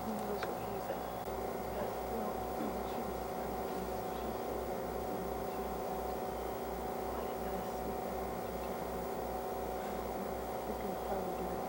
That's what he said. That's, no, she was I didn't know this. We can probably do it.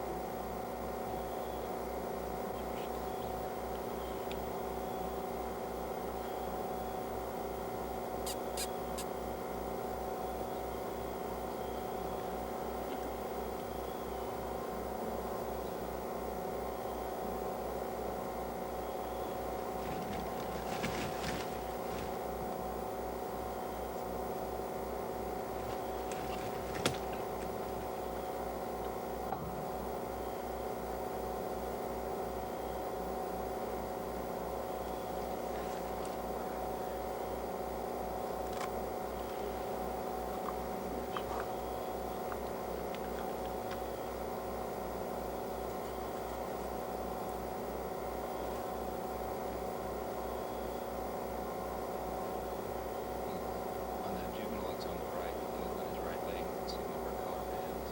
On that juvenile, it's on the right, on his right leg, you can see number of collar bands.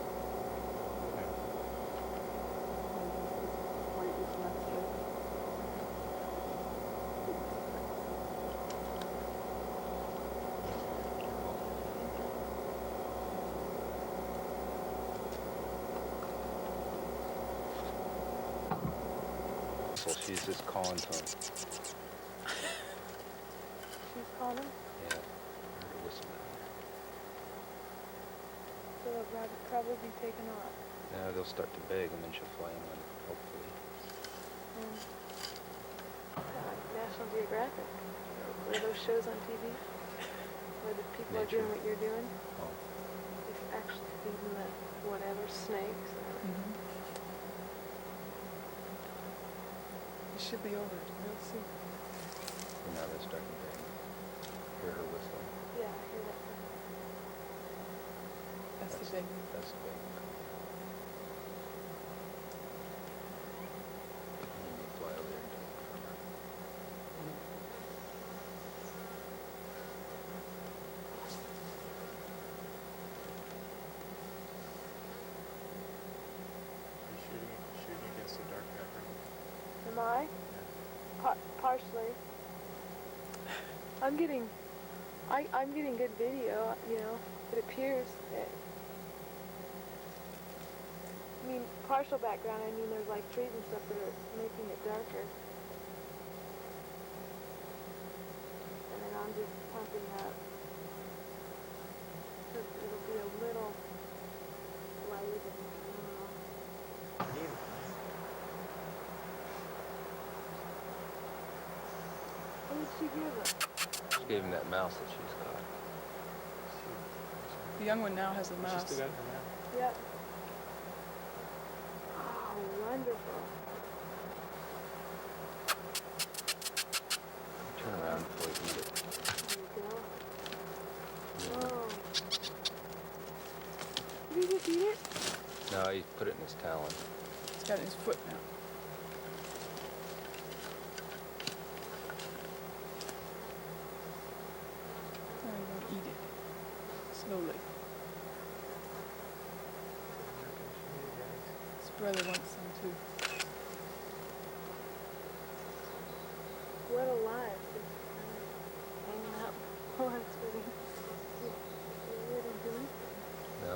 White is left stripe. So she's just calling to him. She's calling him? Yeah. I heard her whistle down So they'll probably be taken off. there. Yeah, they'll start to beg and then she'll fly in, hopefully. Like National Geographic. Where those shows on TV? Where the people are doing what you're doing? Oh. It's actually feeding the whatever, snakes. It should be over real soon. And now they're starting to beg. Hear her whistle. Yeah, I hear that. That's the big. That's the big. And you fly over there and take it from her. Shooting against the dark background. Am I? Partially. I'm getting good video, you know. It appears that, I mean, partial background, I mean there's like trees and stuff that are making it darker. And then I'm just pumping up. So it'll be a little lighter than, I don't know. What did she give us? She gave him that mouse that she's got. The young one now has a mouse. She still got her now. Yep. Oh, wonderful. Turn around before you eat it. There you go. Oh. Did you just eat it? No, he put it in his talon. It's got it in his foot now. Now you want to eat it. Slowly. His brother wants some too. What a life. Just kind of hanging out while it's really doing. No.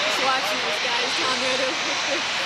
Just watching those guys down there.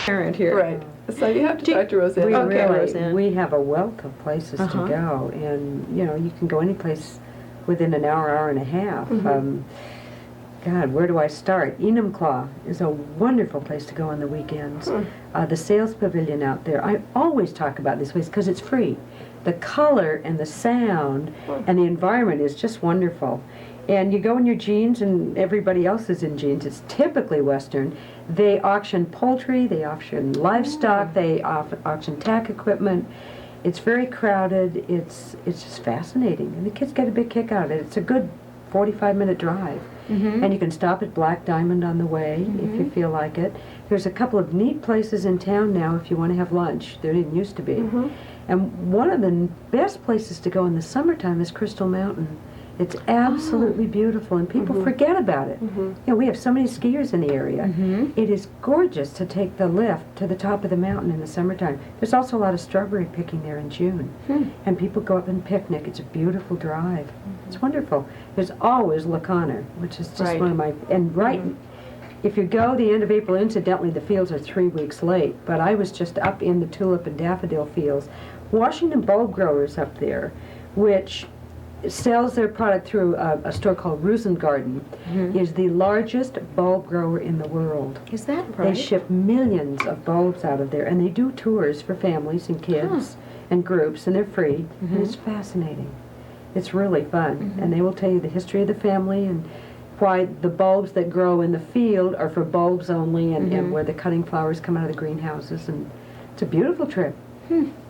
parent here. Right. So you have to Do- talk to Roseanne. We Okay, really, Roseanne. we have a wealth of places Uh-huh. to go, and, you know, you can go any place within an hour, hour and a half. God, where do I start? Enumclaw is a wonderful place to go on the weekends. The sales pavilion out there, I always talk about this place because it's free. The color and the sound and the environment is just wonderful. And you go in your jeans and everybody else is in jeans. It's typically Western. They auction poultry, they auction livestock, they auction tack equipment. It's very crowded. It's just fascinating. And the kids get a big kick out of it. It's a good 45-minute drive. And you can stop at Black Diamond on the way if you feel like it. There's a couple of neat places in town now if you want to have lunch. There didn't used to be. And one of the best places to go in the summertime is Crystal Mountain. It's absolutely beautiful, and people forget about it. You know, we have so many skiers in the area. It is gorgeous to take the lift to the top of the mountain in the summertime. There's also a lot of strawberry picking there in June, and people go up and picnic. It's a beautiful drive. It's wonderful. There's always La Conner, which is just Right. one of my, and if you go the end of April, incidentally, the fields are 3 weeks late, but I was just up in the tulip and daffodil fields. Washington Bulb Growers up there, which sells their product through a store called Rosengarten, is the largest bulb grower in the world. Is that They right? ship millions of bulbs out of there, and they do tours for families and kids and groups, and they're free, and it's fascinating. It's really fun, and they will tell you the history of the family and why the bulbs that grow in the field are for bulbs only, and where the cutting flowers come out of the greenhouses, and it's a beautiful trip.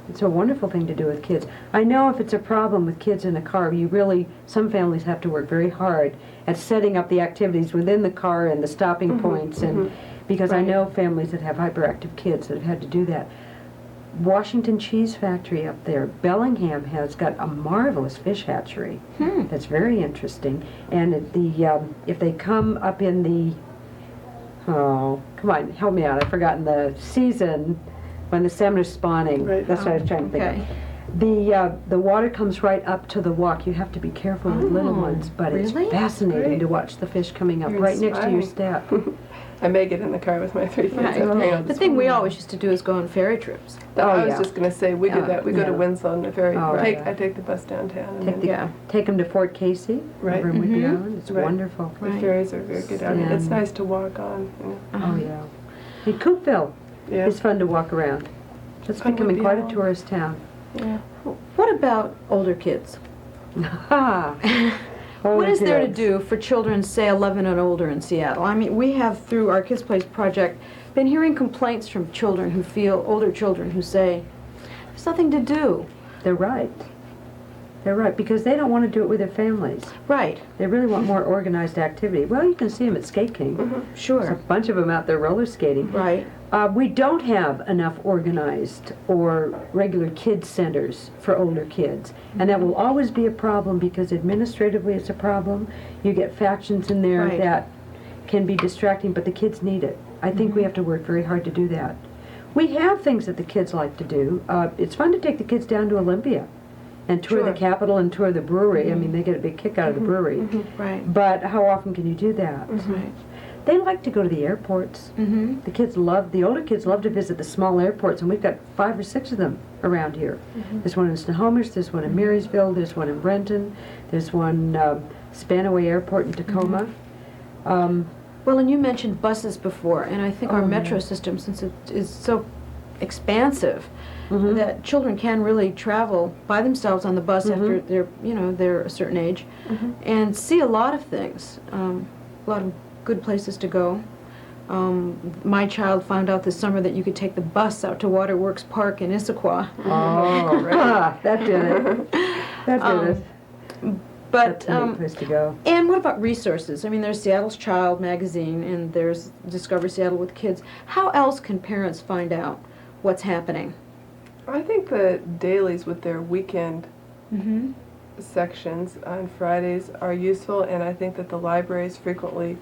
It's a wonderful thing to do with kids. I know if it's a problem with kids in the car, some families have to work very hard at setting up the activities within the car and the stopping points, and because I know families that have hyperactive kids that have had to do that. Washington Cheese Factory up there, Bellingham has got a marvelous fish hatchery that's very interesting. And if they come up in the, come on, help me out, I've forgotten the season when the salmon are spawning. Right. That's what I was trying to think Okay. of. The water comes right up to the walk. You have to be careful with little ones, but really? it's fascinating Great. to watch the fish coming up You're right next to your inspiring. step. I may get in the car with my 3 kids. Right. after hang out The this thing we morning. always used to do is go on ferry trips. Oh, I was yeah. just going to say, we do that. We go to Yeah. Winslow on the ferry. Oh, yeah. I take the bus downtown. And Take, then the, Yeah. take them to Fort Casey, Right. over in Whidbey Island. It's Right. wonderful. the Right. ferries are very good out here. It's Yeah. nice to walk on. You know. Oh, yeah. And Coopville Yeah. is fun to walk around. It's On becoming Whidbey quite a Island. tourist town. Yeah. What about older kids? Ha! What is there to kids. do for children, say 11 and older in Seattle? I mean, we have, through our Kids Place project, been hearing complaints from children who feel, older children who say, there's nothing to do. They're right. They're right, because they don't want to do it with their families. Right, They really want more organized activity. Well, you can see them at Skate King. There's a sure, bunch of them out there roller skating. right. We don't have enough organized or regular kids centers for older kids. And that will always be a problem because administratively it's a problem. You get factions in there Right. that can be distracting, but the kids need it. I think we have to work very hard to do that. We have things that the kids like to do. It's fun to take the kids down to Olympia and tour the Sure. Capitol and tour the brewery. I mean, they get a big kick out of the brewery. Right, But how often can you do that? right. They like to go to the airports. Mm-hmm. The older kids love to visit the small airports, and we've got 5 or 6 of them around here. There's one in Snohomish, there's one in Marysville, there's one in Brenton, there's one Spanaway Airport in Tacoma. Well, and you mentioned buses before, and I think our Oh, metro yeah. system, since it is so expansive, Mhm. that children can really travel by themselves on the bus after they're a certain age, and see a lot of things, a lot of good places to go. My child found out this summer that you could take the bus out to Waterworks Park in Issaquah. Oh, that did it. That did it. But That's a neat place to go. and what about resources? I mean, there's Seattle's Child magazine, and there's Discover Seattle with Kids. How else can parents find out what's happening? I think the dailies with their weekend Mm-hmm. sections on Fridays are useful, and I think that the libraries frequently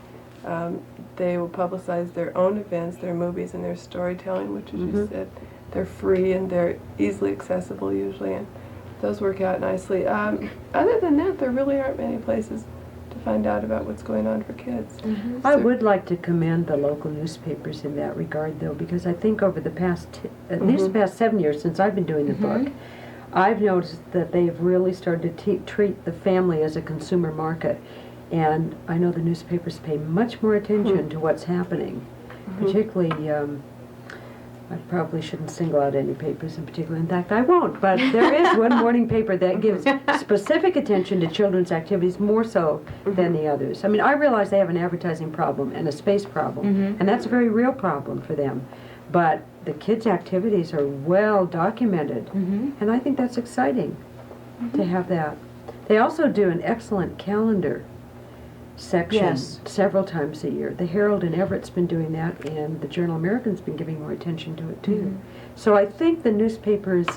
they will publicize their own events, their movies, and their storytelling, which, as you said, they're free and they're easily accessible usually, and those work out nicely. Other than that, there really aren't many places to find out about what's going on for kids. Mhm. I So- would like to commend the local newspapers in that regard, though, because I think over the past, at least the past 7 years since I've been doing the book, I've noticed that they've really started to treat the family as a consumer market. And I know the newspapers pay much more attention to what's happening, particularly, I probably shouldn't single out any papers in particular. In fact, I won't. But there is one morning paper that gives specific attention to children's activities more so than the others. I mean, I realize they have an advertising problem and a space problem, and that's a very real problem for them. But the kids' activities are well documented, and I think that's exciting to have that. They also do an excellent calendar section Yes. several times a year. The Herald in Everett's been doing that, and the Journal American's been giving more attention to it too. So I think the newspapers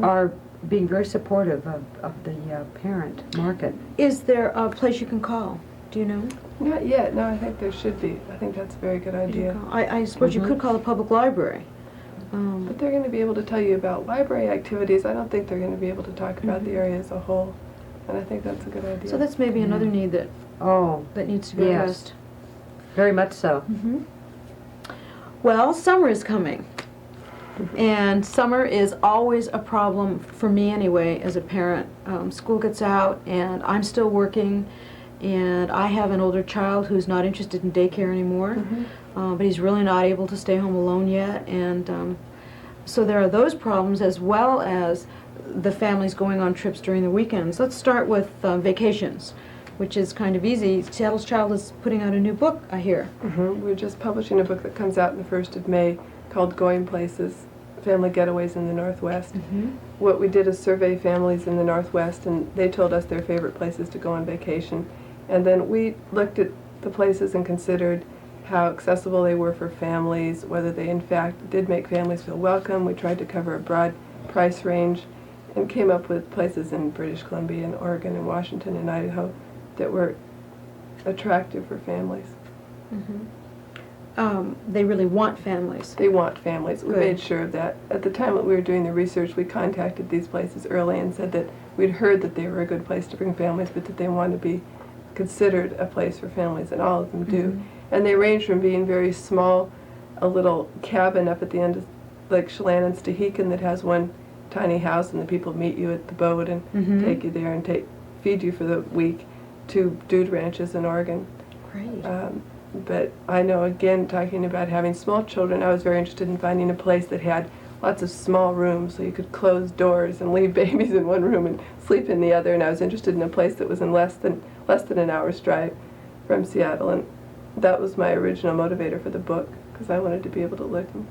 are being very supportive of the parent market. Is there a place you can call? Do you know? Not yet. No, I think there should be. I think that's a very good idea. I suppose you could call the public library. But they're going to be able to tell you about library activities. I don't think they're going to be able to talk about the area as a whole. And I think that's a good idea. So that's maybe another need that Oh, needs to be Yes. addressed. very much so. Well, summer is coming. And summer is always a problem for me anyway as a parent. School gets out and I'm still working, and I have an older child who's not interested in daycare anymore, but he's really not able to stay home alone yet. And so there are those problems, as well as the families going on trips during the weekends. Let's start with vacations, which is kind of easy. Seattle's Child is putting out a new book, I hear. We're just publishing a book that comes out on the 1st of May called Going Places, Family Getaways in the Northwest. What we did is survey families in the Northwest, and they told us their favorite places to go on vacation. And then we looked at the places and considered how accessible they were for families, whether they in fact did make families feel welcome. We tried to cover a broad price range and came up with places in British Columbia and Oregon and Washington and Idaho that were attractive for families. They really want families. They want families. We Good. made sure of that. At the time that we were doing the research, we contacted these places early and said that we'd heard that they were a good place to bring families, but that they want to be considered a place for families, and all of them do. And they range from being very small, a little cabin up at the end of Lake Chelan and Stehekin that has one tiny house, and the people meet you at the boat and take you there and feed you for the week, to dude ranches in Oregon. Great. But I know, again, talking about having small children, I was very interested in finding a place that had lots of small rooms so you could close doors and leave babies in one room and sleep in the other. And I was interested in a place that was in less than an hour's drive from Seattle. And that was my original motivator for the book, because I wanted to be able to look and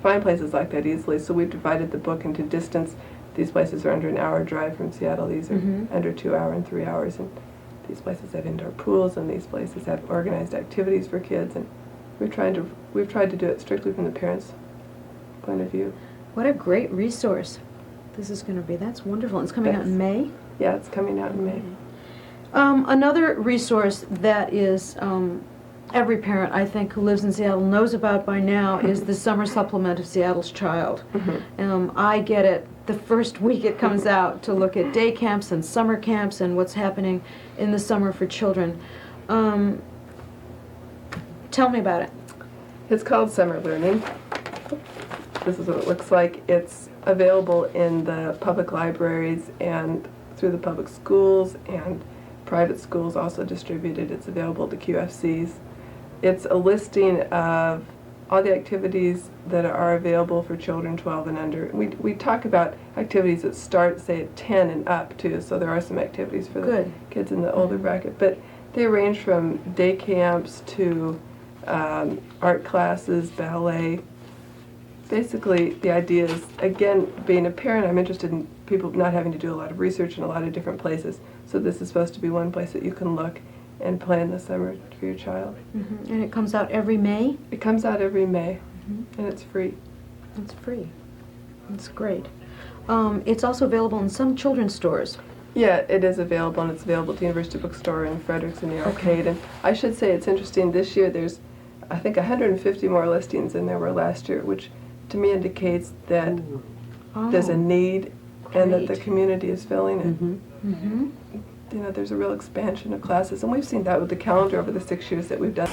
find places like that easily. So we've divided the book into distance. These places are under an hour drive from Seattle. These are under 2 hours and 3 hours. And these places have indoor pools, and these places have organized activities for kids. And we've tried to do it strictly from the parents' point of view. What a great resource this is going to be. That's wonderful. And it's coming out in May. Yeah, it's coming out in May. Another resource that is every parent, I think, who lives in Seattle knows about by now is the summer supplement of Seattle's Child. I get it the first week it comes out to look at day camps and summer camps and what's happening in the summer for children. Tell me about it. It's called Summer Learning. This is what it looks like. It's available in the public libraries and through the public schools, and private schools also distributed. It's available to QFCs. It's a listing of all the activities that are available for children 12 and under. We talk about activities that start, say, at 10 and up, too, so there are some activities for the Good. kids in the older bracket. But they range from day camps to art classes, ballet. Basically, the idea is, again, being a parent, I'm interested in people not having to do a lot of research in a lot of different places. So this is supposed to be one place that you can look and plan the summer for your child. And it comes out every May. It comes out every May, and it's free. It's free. It's great. It's also available in some children's stores. Yeah, it is available, and it's available at the University Bookstore in Fredericks in the Arcade. And I should say it's interesting, this year there's, I think, 150 more listings than there were last year, which to me indicates that there's a need and that the great. community is filling it. there's a real expansion of classes, and we've seen that with the calendar over the 6 years that we've done.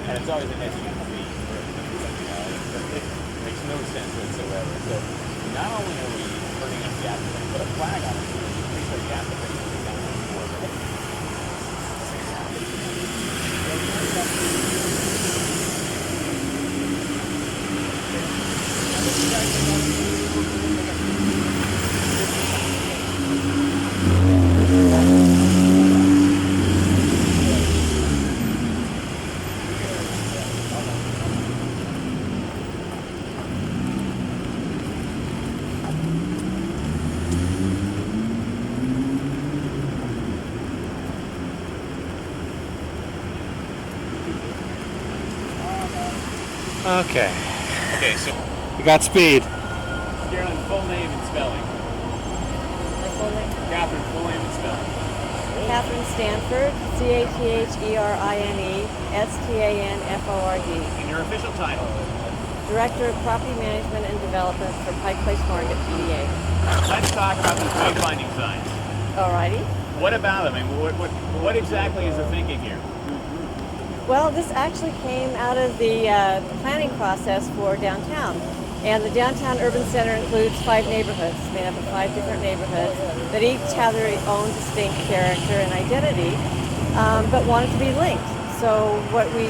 And it's always an SUV. It makes no sense whatsoever. So not only are we hurting up gas, we're going to put a flag on it so we increase our gas efficiency down to 4. Okay. Okay, so we got speed. Carolyn, full name and spelling. My full name? Catherine, full name and spelling. Catherine Stanford, CATHERINE And your official title. Director of Property Management and Development for Pike Place Market, PDA. Let's talk about these wayfinding signs. Alrighty. What about them? I mean, what exactly is the thinking here? Well, this actually came out of the planning process for downtown. And the downtown urban center includes 5 neighborhoods, made up of 5 different neighborhoods that each have their own distinct character and identity, but wanted to be linked. So what we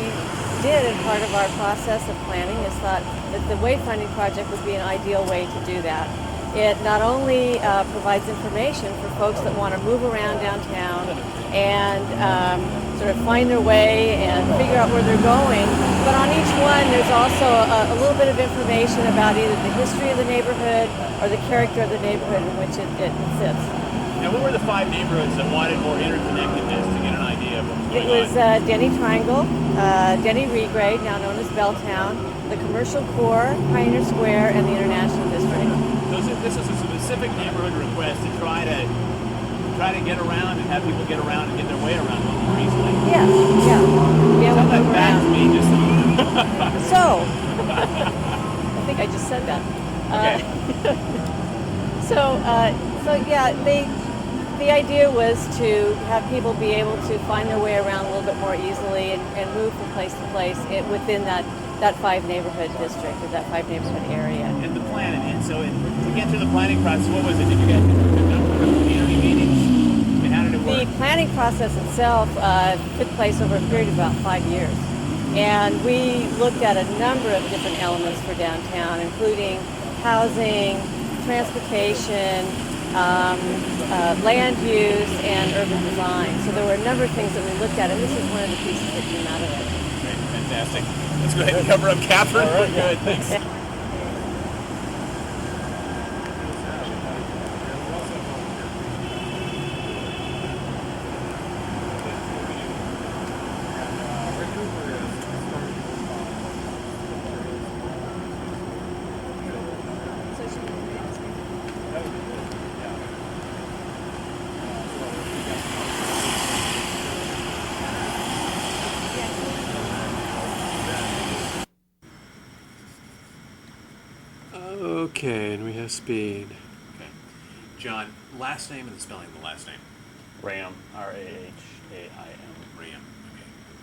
did in part of our process of planning is thought that the wayfinding project would be an ideal way to do that. It not only provides information for folks that want to move around downtown and sort of find their way and figure out where they're going, but on each one there's also a little bit of information about either the history of the neighborhood or the character of the neighborhood in which it sits. Now, what were the 5 neighborhoods that wanted more interconnectedness to get an idea of what was It going was on? Denny Triangle, Denny Regrade, now known as Belltown, the Commercial Core, Pioneer Square, and the International District. So this is a specific neighborhood request to try to get around and have people get around and get their way around a little more easily. Yes, yeah. Be able Tell to that move back to around. me just So, I think I just said that. Okay. So yeah, the idea was to have people be able to find their way around a little bit more easily and move from place to place within that 5 neighborhood district or that 5 neighborhood area. And the plan, and so to get through the planning process, what was it? Did you guys do a number of community meetings? And how did it work? The planning process itself took place over a period of about 5 years. And we looked at a number of different elements for downtown, including housing, transportation, land use, and urban design. So there were a number of things that we looked at, and this is one of the pieces that came out of it. Great, fantastic. Let's go ahead and cover up Catherine. We're good, thanks. Okay, and we have speed. Okay. John, last name and the spelling of the last name. Raham, R-A-H-A-I-M. Ram.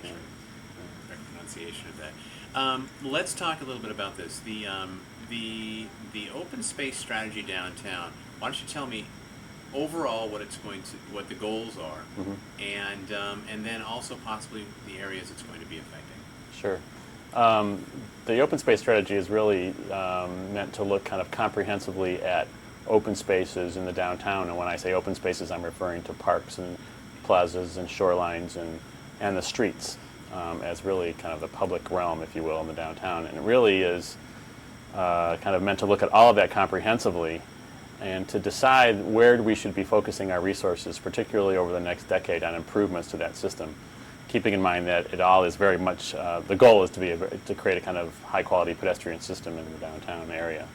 Okay. Correct pronunciation of that. Let's talk a little bit about this. The open space strategy downtown. Why don't you tell me overall what the goals are, and then also possibly the areas it's going to be affecting. Sure. The open space strategy is really meant to look kind of comprehensively at open spaces in the downtown. And when I say open spaces, I'm referring to parks and plazas and shorelines and the streets as really kind of the public realm, if you will, in the downtown. And it really is kind of meant to look at all of that comprehensively and to decide where we should be focusing our resources, particularly over the next decade, on improvements to that system, keeping in mind that it all is very much, the goal is to create a kind of high-quality pedestrian system in the downtown area.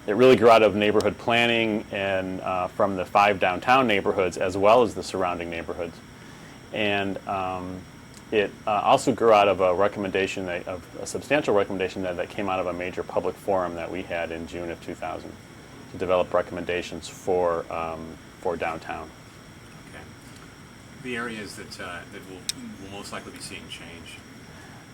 It really grew out of neighborhood planning and from the 5 downtown neighborhoods as well as the surrounding neighborhoods. And it also grew out of a recommendation, a substantial recommendation that came out of a major public forum that we had in June of 2000 to develop recommendations for downtown. Okay. The areas that will most likely be seeing change.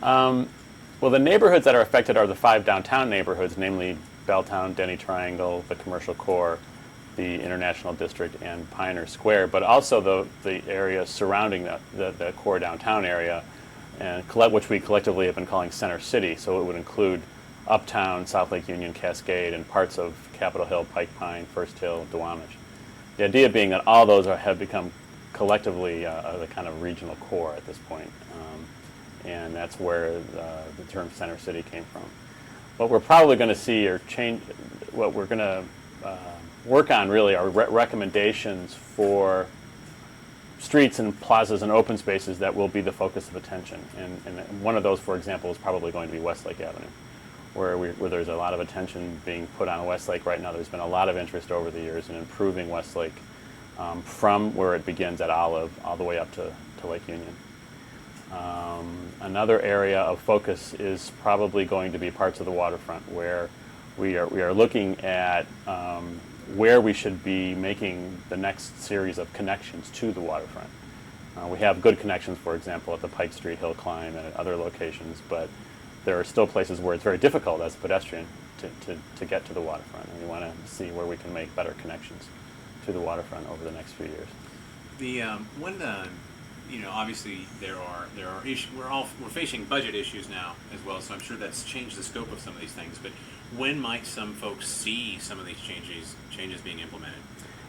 Well, the neighborhoods that are affected are the 5 downtown neighborhoods, namely Belltown, Denny Triangle, the Commercial Core, the International District, and Pioneer Square, but also the areas surrounding the core downtown area, and which we collectively have been calling Center City. So it would include Uptown, South Lake Union, Cascade, and parts of Capitol Hill, Pike Pine, First Hill, Duwamish. The idea being that all those have become collectively the kind of regional core at this point, and that's where the term Center City came from. What we're probably going to see or change, what we're going to work on really are recommendations for streets and plazas and open spaces that will be the focus of attention. And one of those, for example, is probably going to be Westlake Avenue, where there's a lot of attention being put on Westlake right now. There's been a lot of interest over the years in improving Westlake from where it begins at Olive all the way up to Lake Union. Another area of focus is probably going to be parts of the waterfront where we are looking at where we should be making the next series of connections to the waterfront. We have good connections, for example, at the Pike Street Hill Climb and at other locations, but there are still places where it's very difficult as a pedestrian to get to the waterfront, and we want to see where we can make better connections to the waterfront over the next few years. Obviously there are issues. We're facing budget issues now as well, so I'm sure that's changed the scope of some of these things. But when might some folks see some of these changes being implemented?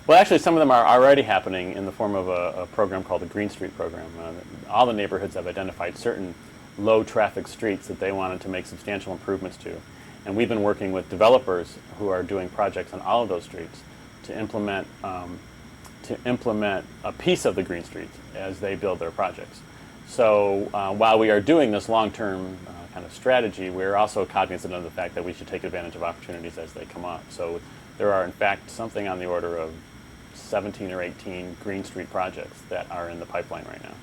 Well, actually, some of them are already happening in the form of a program called the Green Street Program. All the neighborhoods have identified certain low-traffic streets that they wanted to make substantial improvements to, and we've been working with developers who are doing projects on all of those streets to implement a piece of the Green Streets as they build their projects. So while we are doing this long-term kind of strategy, we're also cognizant of the fact that we should take advantage of opportunities as they come up. So there are, in fact, something on the order of 17 or 18 Green Street projects that are in the pipeline right now.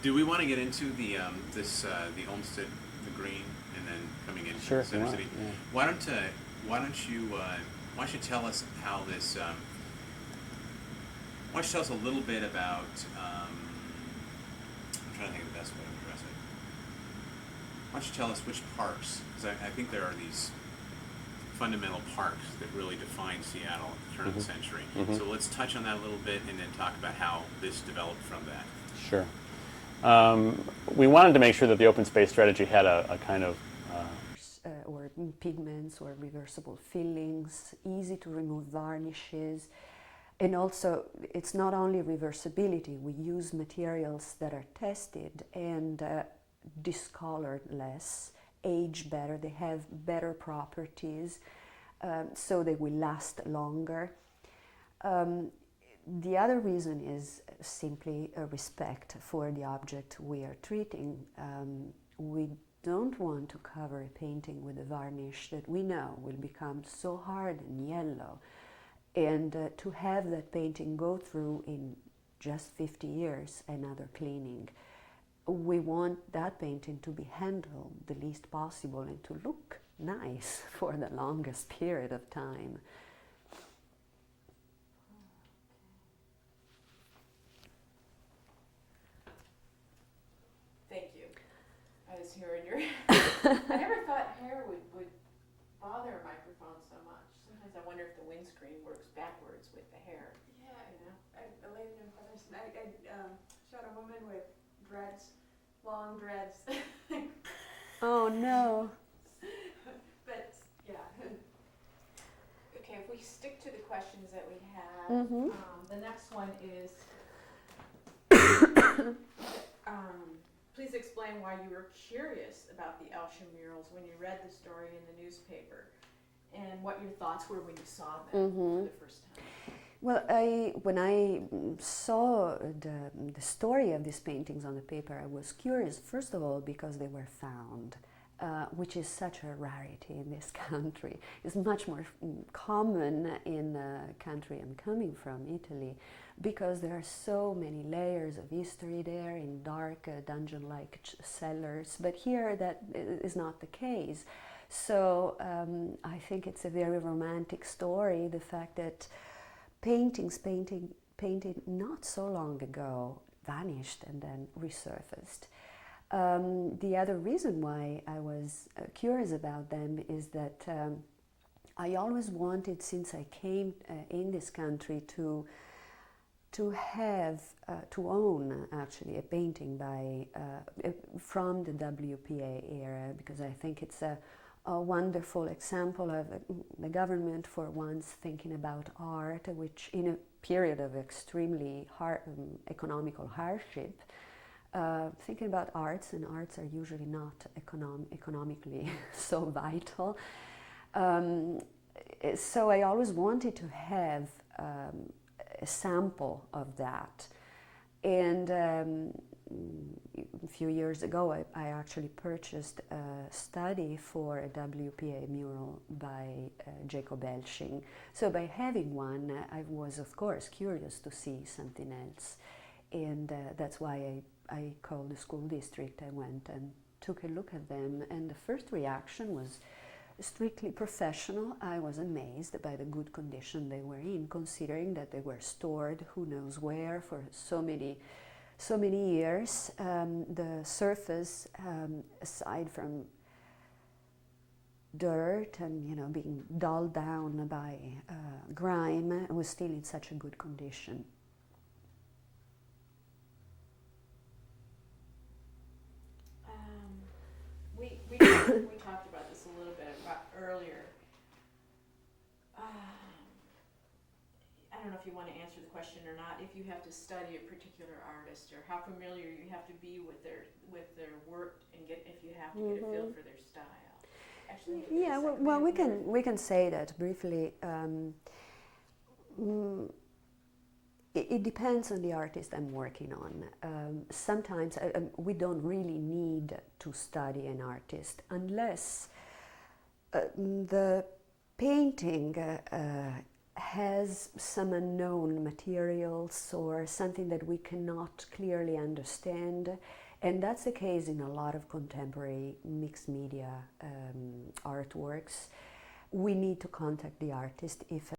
Do we want to get into the Olmsted, the Green, and then coming into Sure, Center City? Yeah. Why don't you tell us how this? Why don't you tell us a little bit about? I'm trying to think of the best way to address it. Why don't you tell us which parks? Because I think there are these fundamental parks that really define Seattle at the turn of the century. So let's touch on that a little bit and then talk about how this developed from that. Sure. We wanted to make sure that the open space strategy had a kind of or pigments or reversible fillings, easy to remove varnishes. And also, it's not only reversibility. We use materials that are tested and discolored less, age better, they have better properties, so they will last longer. The other reason is simply a respect for the object we are treating. We don't want to cover a painting with a varnish that we know will become so hard and yellow. And to have that painting go through in just 50 years another cleaning, we want that painting to be handled the least possible and to look nice for the longest period of time. Thank you. I was hearing your. I never thought hair would bother a microphone so much. Sometimes I wonder if the windscreen works backwards with the hair. Yeah, You know? I laid in Feathers. I shot a woman with dreads, long dreads. Oh no. But yeah. Okay, if we stick to the questions that we have, Mhm. the next one is. Please explain why you were curious about the Elsha murals when you read the story in the newspaper, and what your thoughts were when you saw them for the first time. Well, when I saw the story of these paintings on the paper, I was curious, first of all, because they were found, which is such a rarity in this country. It's much more common in the country I'm coming from, Italy, because there are so many layers of history there in dark dungeon-like cellars. But here that is not the case. So I think it's a very romantic story, the fact that paintings painted not so long ago vanished and then resurfaced. The other reason why I was curious about them is that I always wanted, since I came in this country, to have, to own actually a painting by, from the WPA era, because I think it's a wonderful example of the government for once thinking about art, which in a period of extremely economical hardship, thinking about arts, and arts are usually not economically so vital. So I always wanted to have a sample of that. And a few years ago, I actually purchased a study for a WPA mural by Jacob Elshing. So by having one, I was, of course, curious to see something else. And that's why I called the school district. I went and took a look at them. And the first reaction was strictly professional. I was amazed by the good condition they were in, considering that they were stored who knows where for so many years. The surface, aside from dirt and being dulled down by grime, was still in such a good condition. We talked about this a little bit earlier. I don't know if you want to answer the question or not. If you have to study a particular artist, or how familiar you have to be with their work, and if you have to get a feel for their style. Actually, yeah. Well, we can say that briefly. It depends on the artist I'm working on. Sometimes we don't really need to study an artist unless the painting has some unknown materials or something that we cannot clearly understand. And that's the case in a lot of contemporary mixed media artworks. We need to contact the artist if